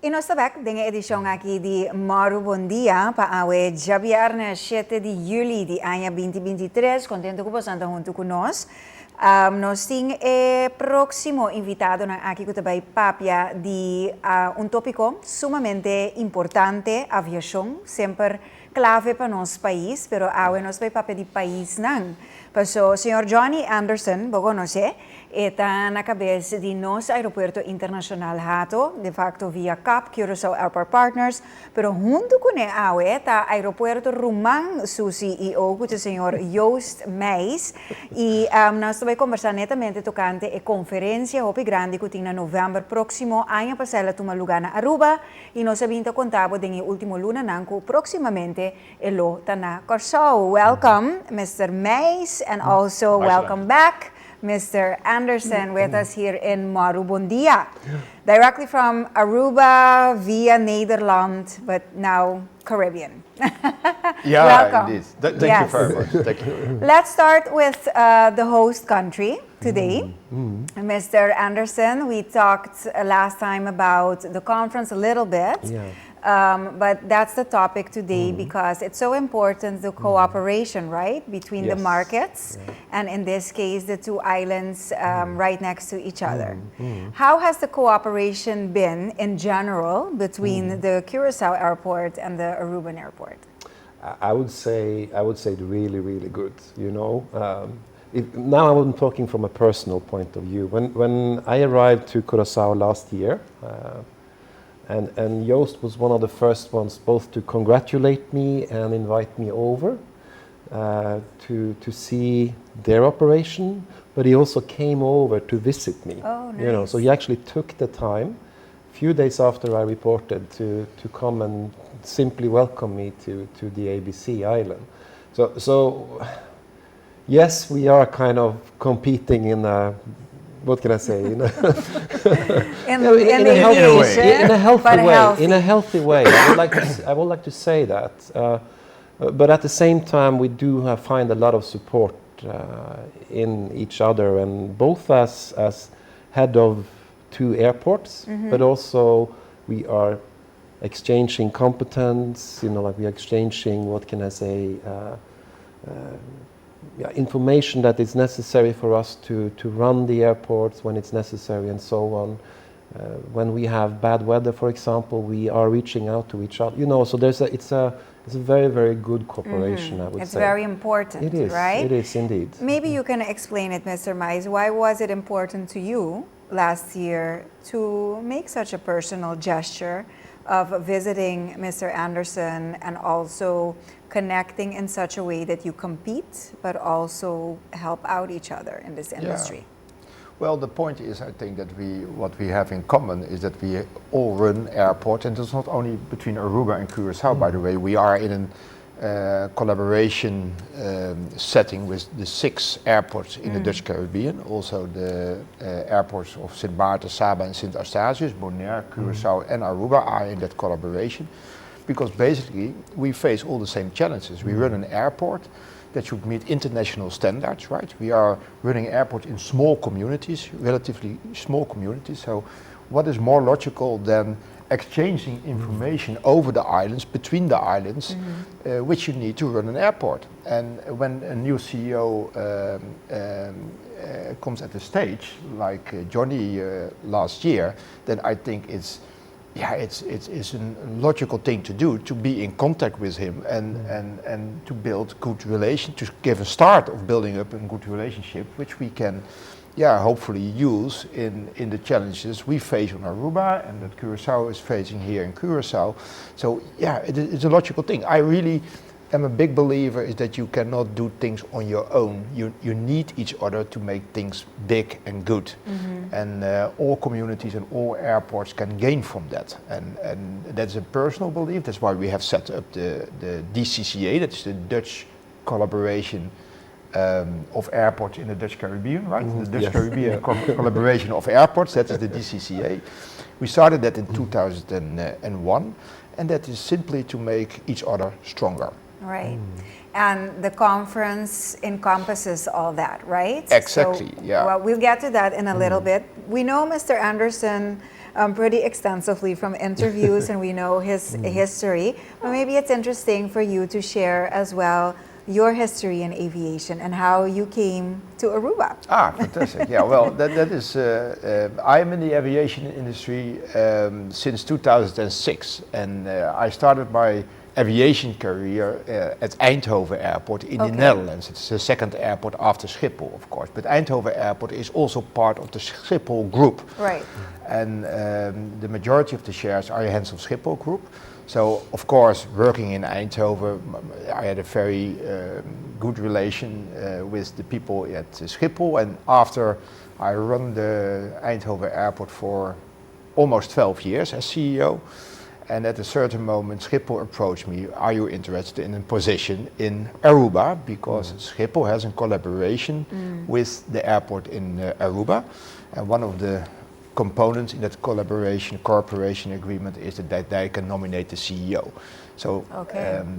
Inosabek dengan edisyon aqui de Maru Bom Dia para awe Viernes 7 de julho de ano 2023. Contento que você está junto conosco. Nós temos o próximo invitado aqui que também papia de tópico sumamente importante, aviação, sempre clave para nosso país, pero awe nós vai papia de país não. Paso, o senhor Jonny Andersen, vou conhecer, está na cabeça de nosso aeroporto internacional Hato, de facto via CAP, Curacao Airport Partners, pero junto com ele awe está aeroporto Rumang, su CEO, que é o senhor Joost Meijs, e nós vamos conversar netamente tocante a conferência Hopi Grande que tem em novembro próximo, ano passado toma lugar na Aruba, e nós vamos contar com o último luna nanco, proximamente, elo está na Curacao. Welcome, Mr. Meijs. And also welcome back, Mr. Andersen, with us here in Maru Bom Dia. Directly from Aruba via Nederland, but now Caribbean. Yeah, welcome. Indeed. Thank you very much. Thank you. Let's start with the host country today. Mr. Andersen, we talked last time about the conference a little bit. Yeah. But that's the topic today because it's so important, the cooperation, right, between the markets and in this case, the two islands right next to each other. How has the cooperation been in general between the Curacao airport and the Aruban airport? I would say really, really good, you know. Now I'm talking from a personal point of view. When I arrived to Curacao last year, and Joost was one of the first ones both to congratulate me and invite me over to see their operation, but he also came over to visit me. Oh, nice. You know, so he actually took the time, a few days after I reported, to come and simply welcome me to the ABC island. So yes, we are kind of competing in a, what can I say? In a healthy way. I would like to say that. But at the same time, we do find a lot of support in each other, and both as head of two airports, but also we are exchanging competence. You know, like we are exchanging, what can I say? Information that is necessary for us to run the airports when it's necessary and so on. When we have bad weather, for example, we are reaching out to each other. You know, so it's a very, very good cooperation, I would say. It's very important, it is, right? It is indeed. Maybe you can explain it, Mr. Meijs. Why was it important to you last year to make such a personal gesture of visiting Mr. Andersen and also connecting in such a way that you compete, but also help out each other in this industry? Yeah. Well, the point is, I think that what we have in common is that we all run airports, and it's not only between Aruba and Curacao, by the way. We are in a collaboration setting with the 6 airports in the Dutch Caribbean, also the airports of Sint Maarten, Saba and Sint Eustatius, Bonaire, Curacao and Aruba are in that collaboration. Because basically we face all the same challenges. We run an airport that should meet international standards, right? We are running airports in small communities, relatively small communities. So what is more logical than exchanging information over the islands, between the islands, which you need to run an airport. And when a new CEO comes at the stage, like Jonny last year, then I think it's a logical thing to do, to be in contact with him and to build good relations, to give a start of building up a good relationship, which we can hopefully use in the challenges we face on Aruba and that Curacao is facing here in Curacao. So it's a logical thing. I really am a big believer is that you cannot do things on your own. You need each other to make things big and good. And all communities and all airports can gain from that. And that's a personal belief. That's why we have set up the DCCA, that's the Dutch collaboration of airports in the Dutch Caribbean, right? The Dutch Caribbean collaboration of airports, that is the DCCA. We started that in 2001, and that is simply to make each other stronger. Right. And the conference encompasses all that, right? Exactly, so, Well, we'll get to that in a little bit. We know Mr. Andersen pretty extensively from interviews, and we know his history. But maybe it's interesting for you to share as well your history in aviation and how you came to Aruba. Fantastic. Yeah, well, that is, I'm in the aviation industry since 2006, and I started my aviation career at Eindhoven Airport in the Netherlands. It's the second airport after Schiphol, of course, but Eindhoven Airport is also part of the Schiphol group. Right. And the majority of the shares are hands of Schiphol group. So, of course, working in Eindhoven, I had a very good relation with the people at Schiphol. And after I run the Eindhoven Airport for almost 12 years as CEO, and at a certain moment Schiphol approached me, are you interested in a position in Aruba? Because Schiphol has a collaboration with the airport in Aruba. And one of the components in that cooperation agreement is that they can nominate the CEO. So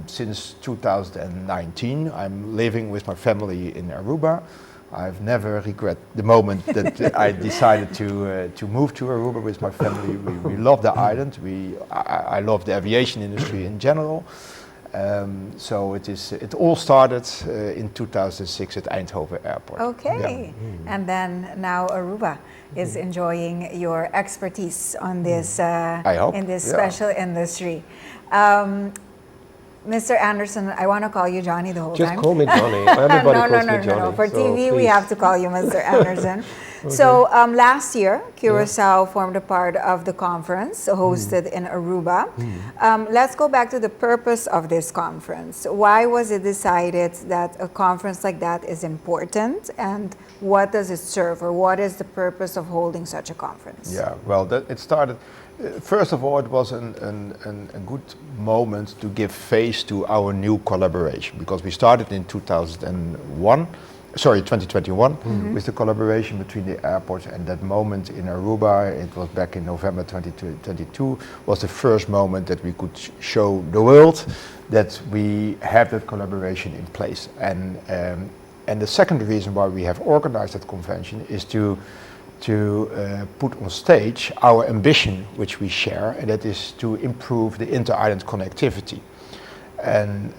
since 2019, I'm living with my family in Aruba. I've never regret the moment that I decided to move to Aruba with my family. We love the island. I love the aviation industry in general. So it all started in 2006 at Eindhoven Airport. Okay, and then now Aruba is enjoying your expertise on this I hope. in this special industry. Mr. Andersen, I want to call you Jonny the whole Just time. call me Jonny. Everybody calls me Jonny. No. For so TV, we please. have to call you Mr. Andersen. So last year, Curacao formed a part of the conference hosted in Aruba. Let's go back to the purpose of this conference. Why was it decided that a conference like that is important, and what does it serve, or what is the purpose of holding such a conference? Yeah, well, it started. First of all, it was a good moment to give face to our new collaboration, because we started in 2021 with the collaboration between the airports, and that moment in Aruba, it was back in November 2022, was the first moment that we could show the world that we have that collaboration in place. And the second reason why we have organized that convention is to put on stage our ambition, which we share, and that is to improve the inter-island connectivity. And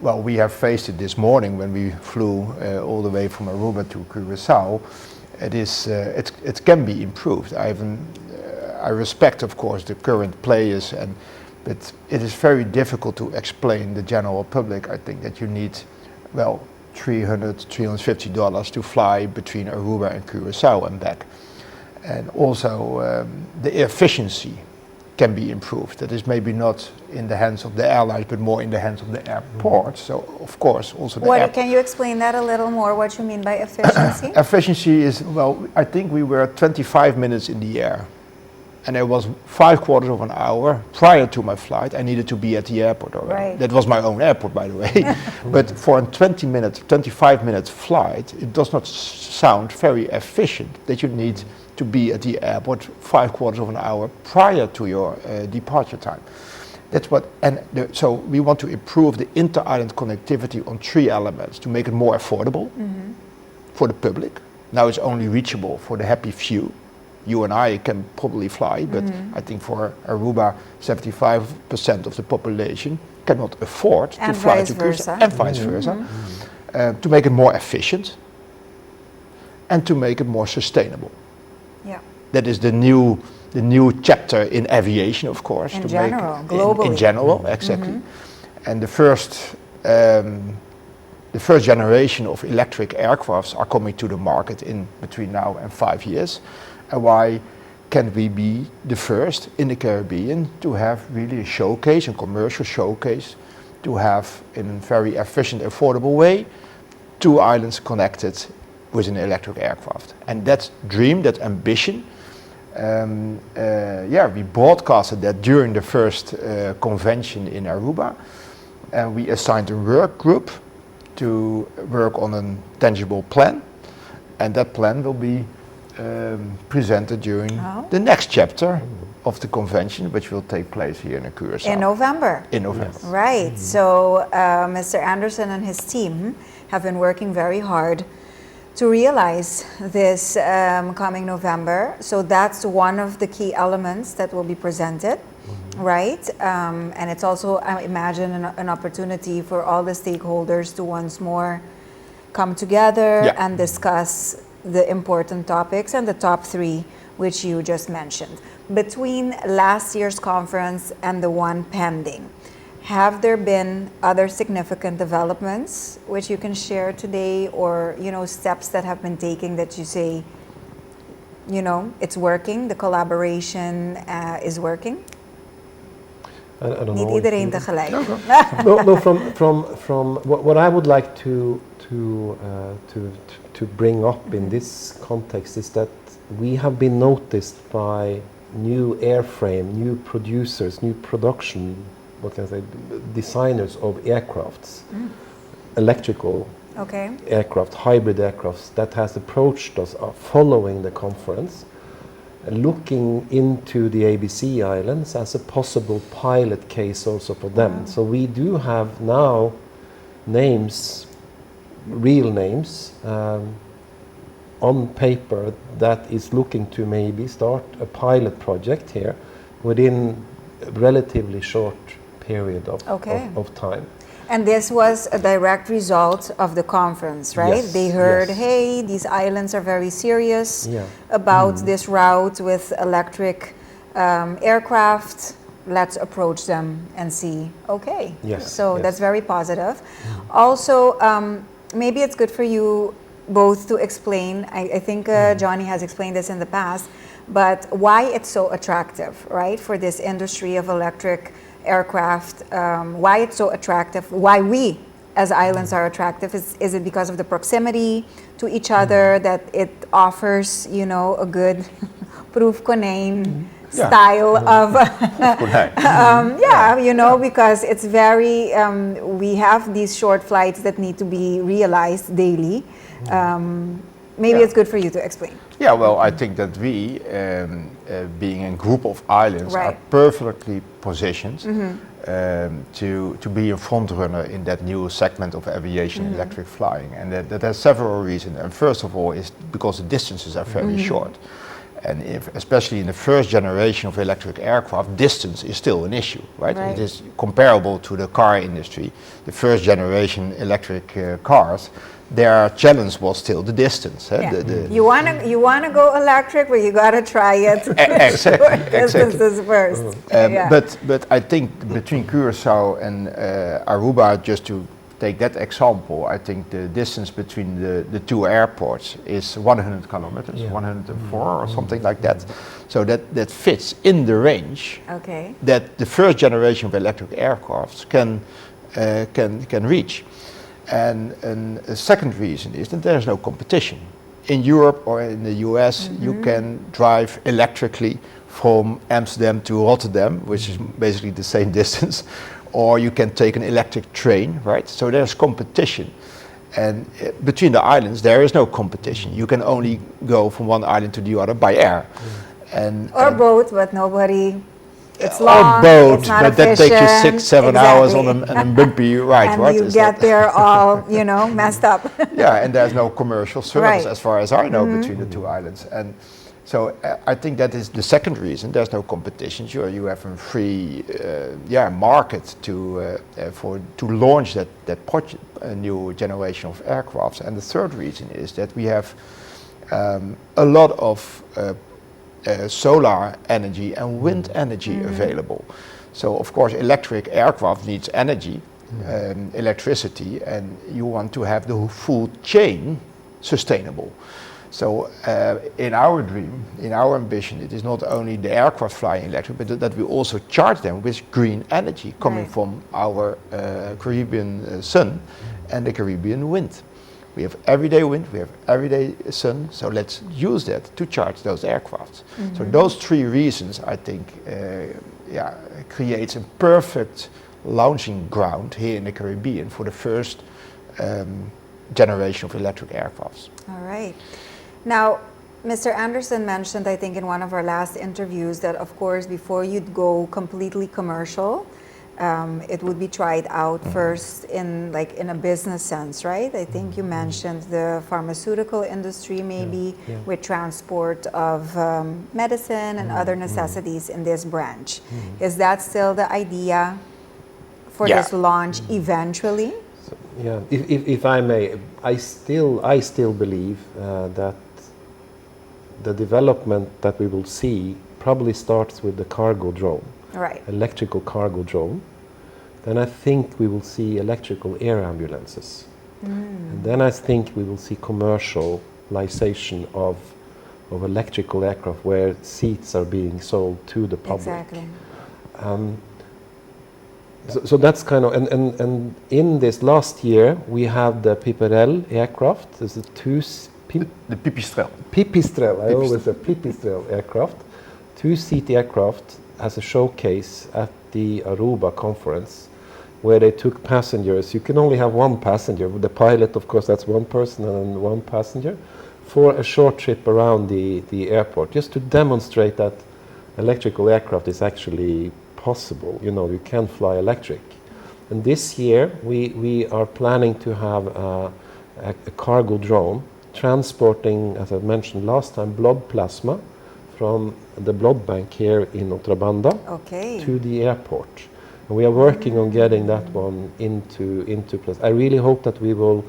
well, we have faced it this morning when we flew all the way from Aruba to Curacao. It can be improved. I respect, of course, the current players, but it is very difficult to explain the general public. I think that you need, well, $350 to fly between Aruba and Curacao and back. And also the efficiency can be improved. That is maybe not in the hands of the airlines, but more in the hands of the airport. So, of course, also the Can you explain that a little more, what you mean by efficiency? Efficiency is, well, I think we were 25 minutes in the air. And it was 3/4 of an hour prior to my flight. I needed to be at the airport already. Right. That was my own airport, by the way. But for a 25 minute flight, it does not sound very efficient that you need to be at the airport 3/4 of an hour prior to your departure time. That's what, so we want to improve the inter-island connectivity on 3 elements to make it more affordable for the public. Now it's only reachable for the happy few. You and I can probably fly, but I think for Aruba, 75% of the population cannot afford to fly to Curacao, and vice versa. To make it more efficient and to make it more sustainable. Yeah. That is the new chapter in aviation, of course. In general, globally. In general, exactly. And the first generation of electric aircrafts are coming to the market in between now and 5 years. And why can't we be the first in the Caribbean to have really a showcase, a commercial showcase, to have in a very efficient, affordable way, 2 islands connected with an electric aircraft? And that dream, that ambition, we broadcasted that during the first convention in Aruba, and we assigned a work group to work on a tangible plan, and that plan will be presented during the next chapter of the convention, which will take place here in Curacao. In November. In November. Yes. Right. So Mr. Andersen and his team have been working very hard to realize this coming November. So that's one of the key elements that will be presented, right? And it's also, I imagine, an opportunity for all the stakeholders to once more come together and discuss the important topics and the top 3 which you just mentioned. Between last year's conference and the one pending, have there been other significant developments which you can share today, or steps that have been taken that you say, it's working, the collaboration is working? I don't Niet know. iedereen tegelijk. No, from what I would like to bring up in this context is that we have been noticed by new airframe, new producers, new production, what can I say, designers of aircrafts, electrical aircraft, hybrid aircrafts that has approached us following the conference, looking into the ABC Islands as a possible pilot case also for them. So we do have now names, real names, on paper that is looking to maybe start a pilot project here within a relatively short period of time. And this was a direct result of the conference, right? Yes, They heard, yes. hey, these islands are very serious about this route with electric aircraft. Let's approach them and see. Okay. Yes, So yes. that's very positive. Also, maybe it's good for you both to explain, I think Jonny has explained this in the past, but why it's so attractive, right, for this industry of electric aircraft, why it's so attractive, why we as islands are attractive. Is it because of the proximity to each other, that it offers, a good proof konijn style of, because it's very, we have these short flights that need to be realized daily. Maybe it's good for you to explain. Yeah, well, I think that we, being a group of islands, are perfectly positioned to be a front runner in that new segment of aviation, electric flying. And that has several reasons. And first of all is because the distances are very short. And especially in the first generation of electric aircraft, distance is still an issue, right? It is comparable to the car industry. The first generation electric cars, their challenge was still the distance. You wanna go electric, but you gotta try it. Exactly. Distances first. But I think between Curacao and Aruba, just to take that example, I think the distance between the two airports is 100 kilometers, 104 or something like that. So that fits in the range that the first generation of electric aircrafts can reach. And a second reason is that there is no competition. In Europe or in the US, you can drive electrically from Amsterdam to Rotterdam, which is basically the same distance, or you can take an electric train, right? So there's competition. And between the islands, there is no competition. You can only go from one island to the other by air. Or boat, but nobody... It's long, or boat, it's not but efficient. that takes you 6-7 hours on a bumpy ride, and right? you get there all, messed up. Yeah, and there's no commercial service as far as I know between the two islands. And so I think that is the second reason. There's no competition. Sure, you have a free market to launch that project, a new generation of aircrafts. And the third reason is that we have a lot of solar energy and wind energy available. So of course electric aircraft needs energy, electricity, and you want to have the full chain sustainable. So in our dream, in our ambition, it is not only the aircraft flying electric, but that we also charge them with green energy coming from our Caribbean sun and the Caribbean wind. We have everyday wind, we have everyday sun, so let's use that to charge those aircrafts. So those three reasons, I think, creates a perfect launching ground here in the Caribbean for the first generation of electric aircrafts. All right. Now, Mr. Andersen mentioned, I think in one of our last interviews, that of course before you'd go completely commercial, it would be tried out first in a business sense, right? I think you mentioned the pharmaceutical industry maybe with transport of medicine and other necessities in this branch. Is that still the idea for this launch eventually? So, yeah, if I may, I still believe that the development that we will see probably starts with the cargo drone. Right. Electrical cargo drone, then I think we will see electrical air ambulances. And then I think we will see commercialization of electrical aircraft where seats are being sold to the public. Exactly. So that's kind of, and in this last year we have the Pipistrel aircraft. There's The Pipistrel. Pipistrel, I always say Pipistrel aircraft. 2-seat aircraft as a showcase at the Aruba conference where they took passengers. You can only have one passenger. The pilot, of course, that's one person and one passenger, for a short trip around the airport, just to demonstrate that electrical aircraft is actually possible. You know, you can fly electric. And this year we are planning to have a cargo drone transporting, as I mentioned last time, blood plasma from the blood bank here in Otrabanda to the airport. And we are working on getting that one into place. I really hope that we will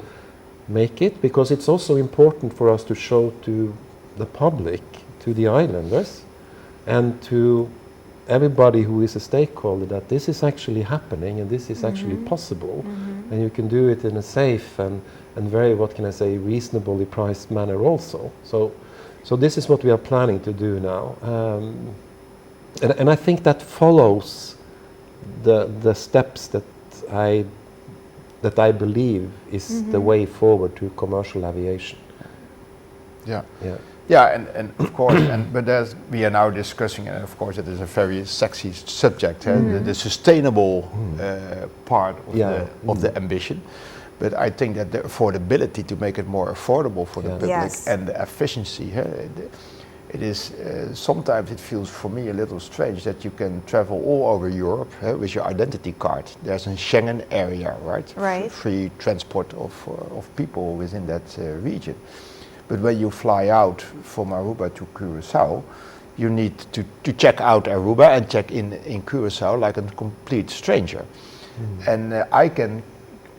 make it, because it's also important for us to show to the public, to the islanders, and to everybody who is a stakeholder that this is actually happening and this is actually possible, and you can do it in a safe and very, what can I say, reasonably priced manner also. So this is what we are planning to do now, and I think that follows the steps that I believe is the way forward to commercial aviation. Yeah, and of course, but we are now discussing, and of course it is a very sexy subject, the sustainable part of the ambition. But I think that the affordability, to make it more affordable for the public, and the efficiency, it is sometimes it feels for me a little strange that you can travel all over Europe with your identity card. There's a Schengen area, right? Right. Free transport of people within that region. But when you fly out from Aruba to Curacao, you need to check out Aruba and check in Curacao like a complete stranger. And I can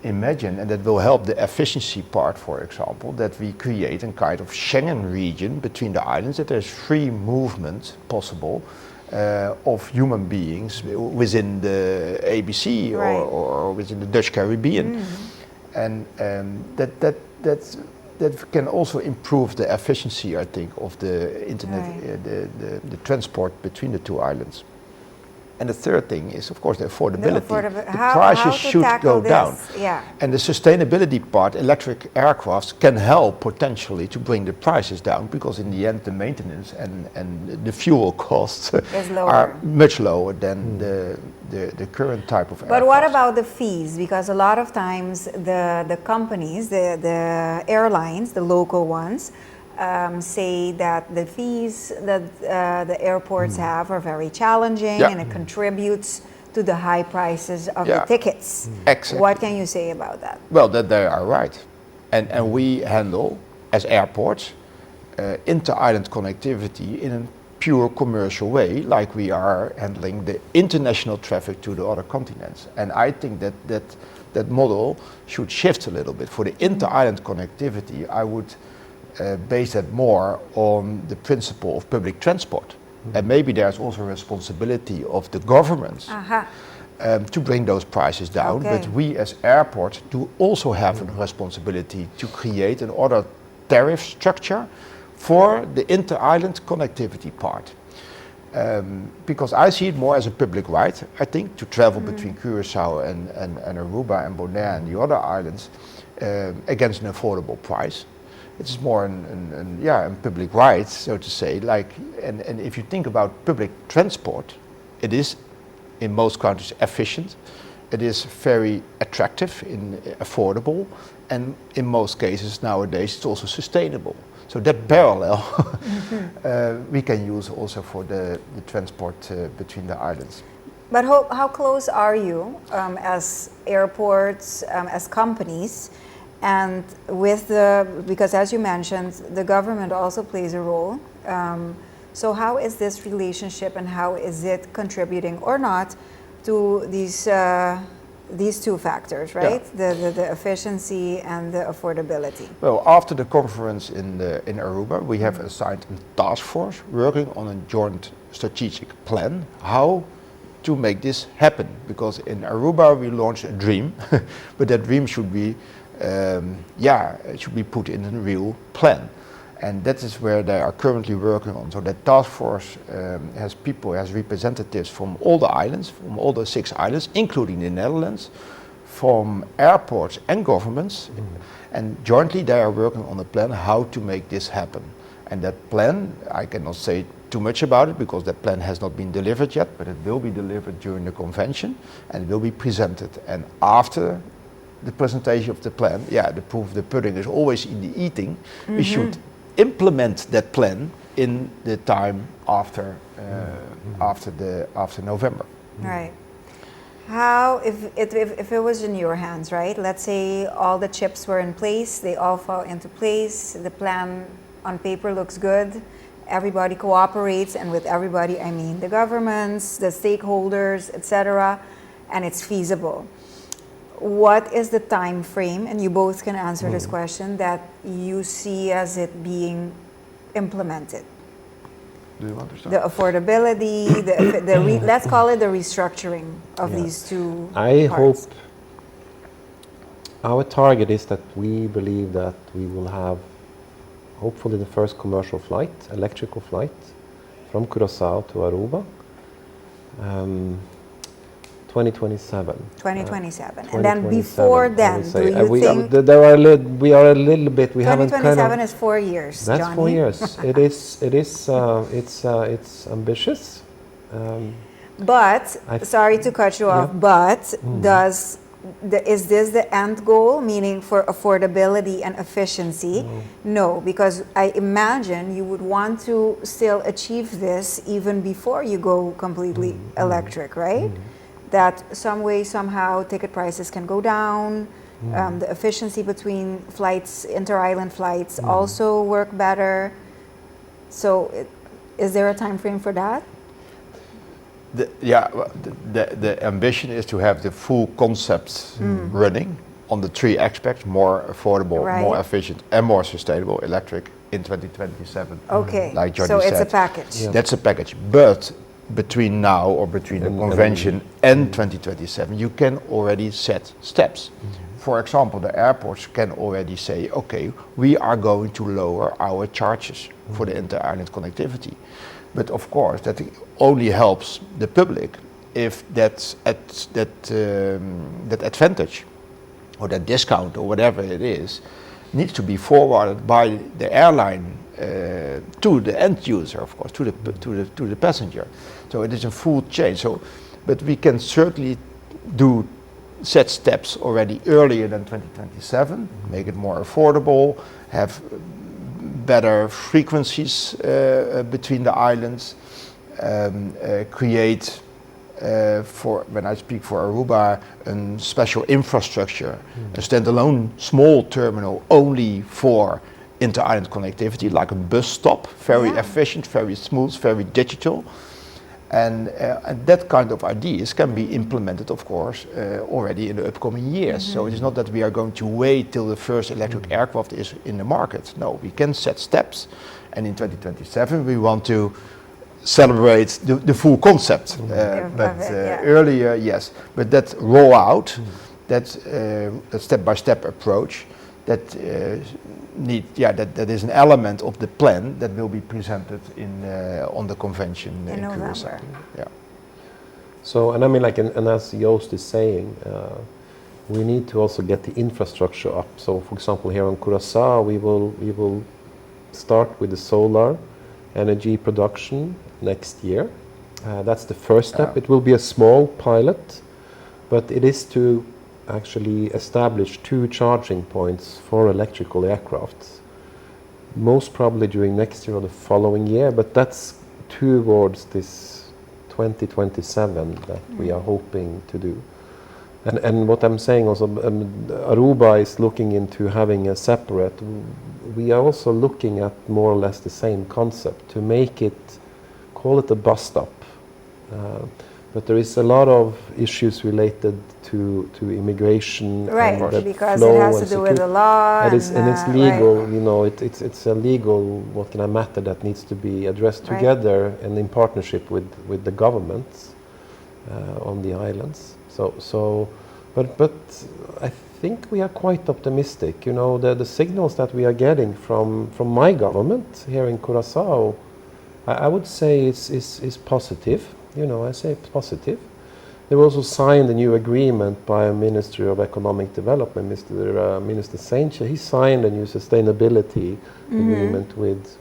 imagine, and that will help the efficiency part, for example, that we create a kind of Schengen region between the islands, that there's free movement possible of human beings within the ABC or within the Dutch Caribbean. And that can also improve the efficiency, I think, of the internet, the transport between the two islands. And the third thing is, of course, the affordability. The prices should go down. And the sustainability part, electric aircrafts can help potentially to bring the prices down, because in the end the maintenance and the fuel costs are much lower than the current type of aircraft. But what about the fees? Because a lot of times the companies, the airlines, the local ones, say that the fees that the airports have are very challenging, and it contributes to the high prices of the tickets. Exactly. What can you say about that? Well, that they are right. And we handle, as airports, inter-island connectivity in a pure commercial way, like we are handling the international traffic to the other continents. And I think that model should shift a little bit. For the inter-island connectivity, I would base that more on the principle of public transport. And maybe there's also a responsibility of the governments to bring those prices down. But we as airports do also have a responsibility to create an other tariff structure for the inter-island connectivity part. Because I see it more as a public right, I think, to travel between Curacao and Aruba and Bonaire and the other islands against an affordable price. It's more a public right, so to say. And if you think about public transport, it is in most countries efficient. It is very attractive, affordable, and in most cases nowadays it's also sustainable. So that parallel we can use also for the transport between the islands. But how close are you as airports, as companies, and with because as you mentioned, the government also plays a role. So how is this relationship and how is it contributing or not to these two factors, right? Yeah. The efficiency and the affordability. Well, after the conference in Aruba, we have assigned a task force working on a joint strategic plan, how to make this happen. Because in Aruba we launched a dream, but that dream should be, it should be put in a real plan. And that is where they are currently working on. So that task force has representatives from all the islands, from all the 6 islands, including the Netherlands, from airports and governments. And jointly they are working on a plan how to make this happen. And that plan, I cannot say too much about it because that plan has not been delivered yet, but it will be delivered during the convention and it will be presented. And after the presentation of the plan, the proof of the pudding is always in the eating. We should implement that plan in the time after November. Right. How, if it was in your hands, right? Let's say all the chips were in place, they all fall into place, the plan on paper looks good, everybody cooperates, and with everybody I mean the governments, the stakeholders, etc., and it's feasible. What is the time frame, and you both can answer this question, that you see as it being implemented? Do you want to start? The affordability, let's call it the restructuring of these two I parts. hope our target is that we believe that we will have hopefully the first commercial flight, electrical flight, from Curacao to Aruba. 2027. 2027. And then before then, do you think... we are a little bit, we haven't kind of... 2027 is 4 years, That's Jonny. 4 years. It's ambitious. But, sorry to cut you off, but is this the end goal, meaning for affordability and efficiency? No, because I imagine you would want to still achieve this even before you go completely electric, right? That some way, somehow, ticket prices can go down, the efficiency between flights, inter-island flights also work better. So is there a time frame for that? The ambition is to have the full concept running on the 3 aspects: more affordable, more efficient, and more sustainable electric in 2027. Okay, like Jonny so it's said. a package. Yeah. That's a package. But between now or between the convention and 2027, you can already set steps. For example, the airports can already say, okay, we are going to lower our charges for the inter-island connectivity. But of course, that only helps the public if that advantage or that discount or whatever it is needs to be forwarded by the airline to the end user, of course, to the passenger. So it is a full change. So, but we can certainly set steps already earlier than 2027, make it more affordable, have better frequencies between the islands, create, when I speak for Aruba, a special infrastructure, a standalone small terminal only for inter-island connectivity, like a bus stop, very efficient, very smooth, very digital. And that kind of ideas can be implemented, of course, already in the upcoming years. So it is not that we are going to wait till the first electric aircraft is in the market. No, we can set steps. And in 2027, we want to celebrate the full concept. Earlier, yes. But that rollout, that step-by-step approach, that is an element of the plan that will be presented on the convention in Curacao. Yeah. So, and I mean, and as Joost is saying, we need to also get the infrastructure up. So, for example, here on Curacao, we will start with the solar energy production next year. That's the first step. It will be a small pilot, but it is to actually establish 2 charging points for electrical aircraft, most probably during next year or the following year, but that's towards this 2027 that we are hoping to do. And what I'm saying also, Aruba is looking into having a separate. We are also looking at more or less the same concept to make it, call it a bus stop. But there is a lot of issues related to immigration, Right, and because flow it has to and do with the security. law. And it's legal, right. you know, it's a legal matter that needs to be addressed Right. together and in partnership with the governments on the islands. But I think we are quite optimistic. You know, the signals that we are getting from my government here in Curacao, I would say is positive. You know, I say positive. They also signed a new agreement by a Ministry of Economic Development, Minister Saintje. He signed a new sustainability agreement with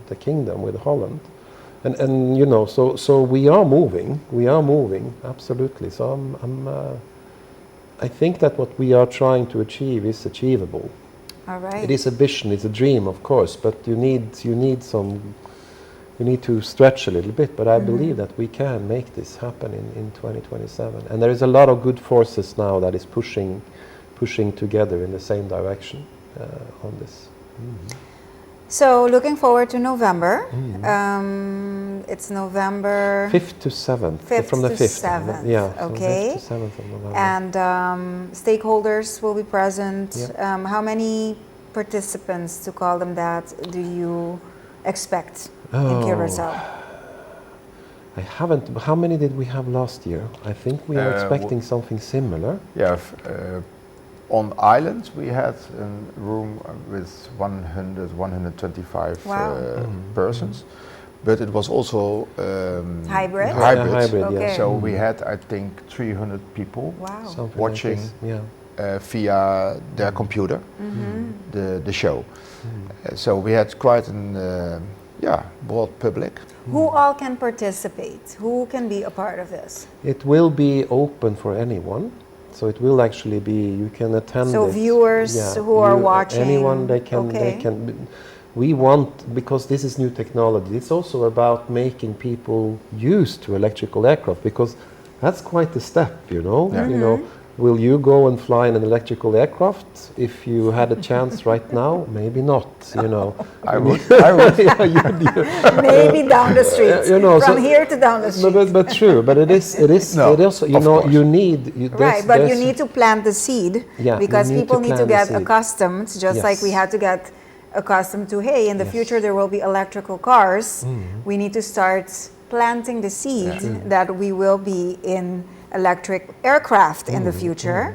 the kingdom, with Holland, and you know, so we are moving absolutely. So I think that what we are trying to achieve is achievable. All right. It is a vision, it's a dream, of course, but you need to stretch a little bit, but I believe that we can make this happen in 2027. And there is a lot of good forces now that is pushing together in the same direction on this. So looking forward to November. It's November 5th to 7th. 5th from the to 5th. 7th, Yeah, okay. 5th to 7th of November. And stakeholders will be present. Yeah. How many participants, to call them that, do you expect in Curacao? I haven't. How many did we have last year? I think we are expecting something similar. Yeah, on islands we had a room with 125 Wow. persons, but it was also Hybrid? hybrid. Yeah, hybrid, Okay. yeah. So we had, I think, 300 people Wow. Something watching like this. Yeah. via their computer the show. So we had quite an broad public. Who all can participate? Who can be a part of this? It will be open for anyone. So it will actually be, you can attend So it. viewers who are watching, anyone, they can. We want, because this is new technology, it's also about making people used to electrical aircraft, because that's quite a step, you know. Yeah. You know, will you go and fly in an electrical aircraft if you had a chance right now? Maybe not, you know. I would. Yeah, maybe down the street, you know, from so- here to down the street. But true, but it is No, it also, you of know, course. you need Right, but you need to plant the seed, Yeah, you because need people to need to plant get the seed. accustomed, just like we Yes. had to get accustomed to, hey, in the Yes. future there will be electrical cars. We need to start planting the seed that we will be in electric aircraft in the future.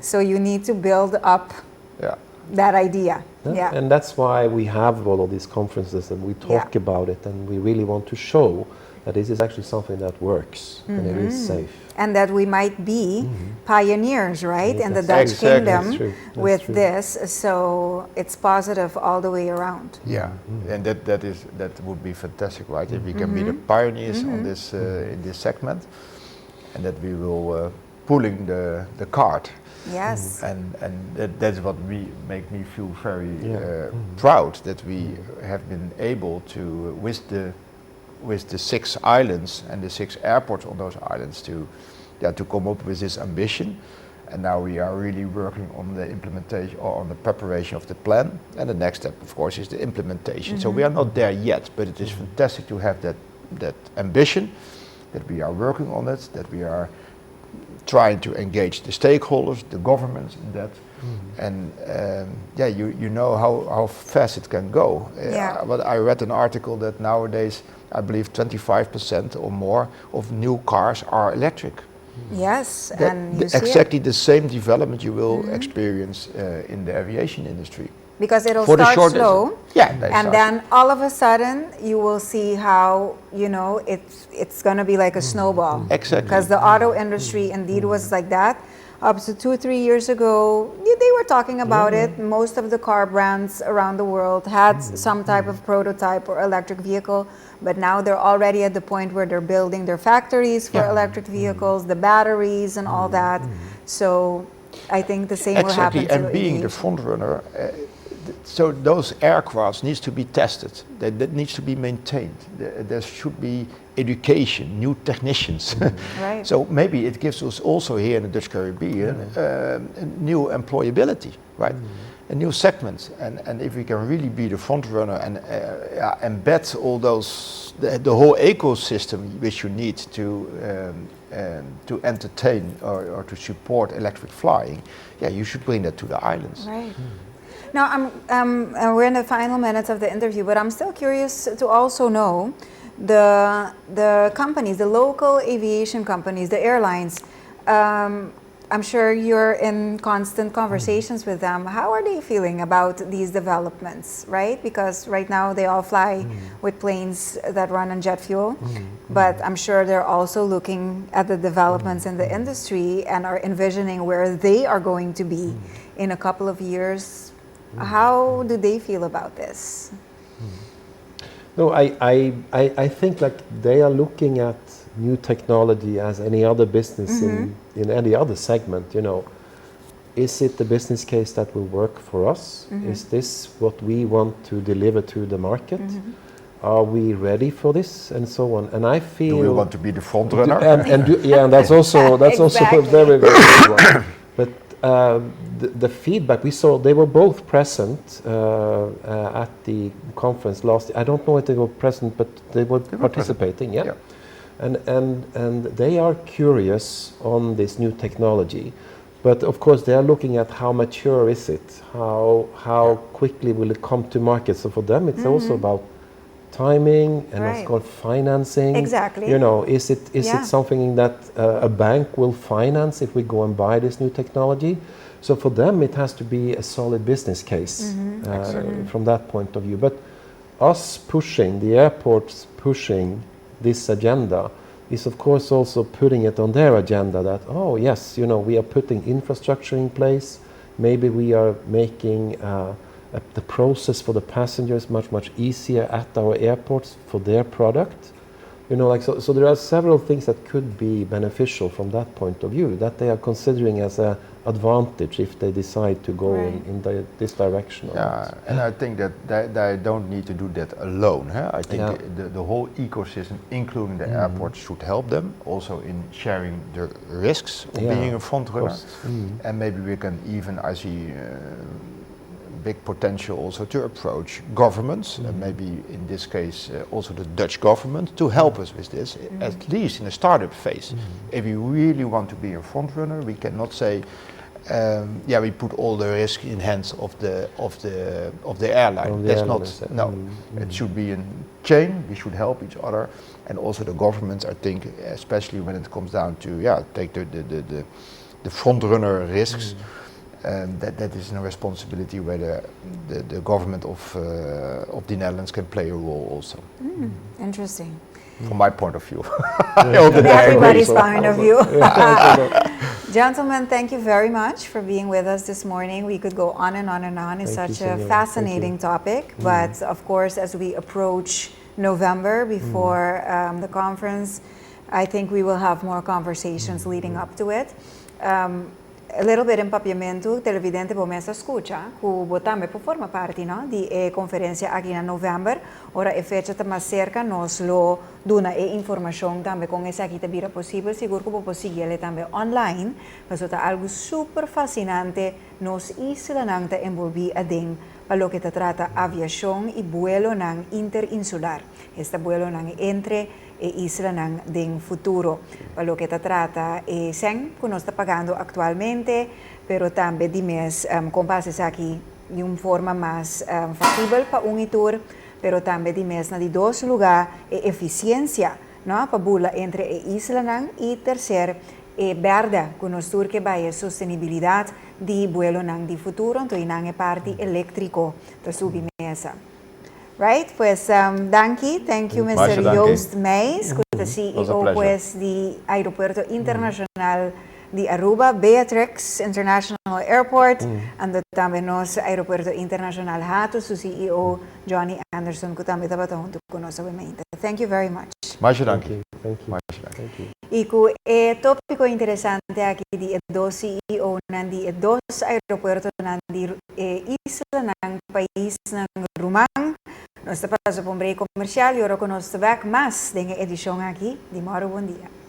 So you need to build up yeah. that idea. Yeah. And that's why we have all of these conferences and we talk about it, and we really want to show that this is actually something that works and it is safe. And that we might be pioneers, right, in the That's Dutch Exactly. kingdom That's true. That's with true. this. So it's positive all the way around. Yeah, and that would be fantastic, right? If we can be the pioneers on this in this segment, and that we will pulling the cart, Yes. and that's what make me feel very proud that we have been able to with the 6 islands and the 6 airports on those islands to come up with this ambition. And now we are really working on the implementation or on the preparation of the plan. And the next step, of course, is the implementation. So we are not there yet, but it is fantastic to have that ambition, that we are working on it, that we are trying to engage the stakeholders, the governments in that. And you know how fast it can go. But I read an article that nowadays, I believe 25% or more of new cars are electric. Yes, and you see Exactly the same development you will experience in the aviation industry. because it'll For the start short slow, distance. Yeah, they and start. then all of a sudden you will see how, you know, it's going to be like a snowball. Exactly. Because the auto industry indeed was like that. Up to 2-3 years ago, they were talking about it. Most of the car brands around the world had some type of prototype or electric vehicle, but now they're already at the point where they're building their factories for electric vehicles, the batteries and all that. So I think the same will happen Exactly, to and being the aviation. front runner, so those aircrafts needs to be tested. That needs to be maintained. There should be education, new technicians. Right. So maybe it gives us also here in the Dutch Caribbean new employability, right? A new segment, and if we can really be the front runner and embed all those, the whole ecosystem which you need to entertain or to support electric flying, you should bring that to the islands. Right. Now, we're in the final minutes of the interview, but I'm still curious to also know the companies, the local aviation companies, the airlines. I'm sure you're in constant conversations with them. How are they feeling about these developments, right? Because right now they all fly with planes that run on jet fuel, but I'm sure they're also looking at the developments in the industry and are envisioning where they are going to be in a couple of years. How do they feel about this? No, I think like they are looking at new technology as any other business in any other segment. You know, is it the business case that will work for us? Is this what we want to deliver to the market? Are we ready for this, and so on? And I feel. Do we want to be the front runner? And that's also Exactly. a very good one. But the feedback we saw, they were both present at the conference last year. I don't know if they were present, but they were participating. Yeah. And they are curious on this new technology, but of course they are looking at how mature is it, how quickly will it come to market. So for them, it's also about timing and of course financing. Exactly. You know, is it something that a bank will finance if we go and buy this new technology? So for them, it has to be a solid business case from that point of view. But us pushing, the airports pushing this agenda is of course also putting it on their agenda that, oh yes, you know, we are putting infrastructure in place, maybe we are making the process for the passengers much easier at our airports for their product. You know, like so there are several things that could be beneficial from that point of view that they are considering as an advantage if they decide to go in this direction. And I think that they don't need to do that alone. I think the whole ecosystem, including the airports, should help them also in sharing the risks of being a front runner. And maybe we can even, I see big potential also to approach governments, and maybe in this case also the Dutch government, to help us with this, at least in the startup phase. If we really want to be a front runner, we cannot say, we put all the risk in hands of the airline. That's not, no. It should be a chain. We should help each other, and also the governments. I think, especially when it comes down to take the front runner risks. That is a responsibility where the government of the Netherlands can play a role also. Interesting. From my point of view. Everybody's point of view. Gentlemen, thank you very much for being with us this morning. We could go on and on and on. It's such a fascinating topic, but of course, as we approach November before the conference, I think we will have more conversations leading up to it. A little bit empapiamento, televidente pomessa escucha, que botame por forma parte, no, di conferencia aqui na novembro. Ora e fecha ta mais cerca, nos lo duna informação também com essa aqui tabira possível, seguro que vou seguir também online, mas outra algo super fascinante, nos isla nang ta envolvi a ding, para lo que te trata aviação e vuelo nang interinsular. Esta vuelo nang entre isla nang ding futuro. Para lo que te trata sen que nos está pagando actualmente, pero también de mes con bases aquí de una forma más factible para un tour, pero también de mes de dos lugares eficiencia, no, para bula entre isla nang y tercer verde que nos tour que vaya sostenibilidad de vuelo nang de futuro, entonces nang parte eléctrico de subimesa. Right, pues thank you Mr. Joost Meijs, the CEO pues de Aeropuerto Internacional de Aruba, Beatrix International Airport, and también nos Aeropuerto Internacional Hato, su CEO Jonny Andersen, que también estaba junto con nosotros. Thank you very much. Thank you. Thank you. Iku tópico interesante aqui di dos CEO nandi dos aeropuerto nandi isla ng país ng Rumang. Nós estamos para um break comercial e agora nós estamos back mais dengan edisyon aqui di Moro Bom Dia.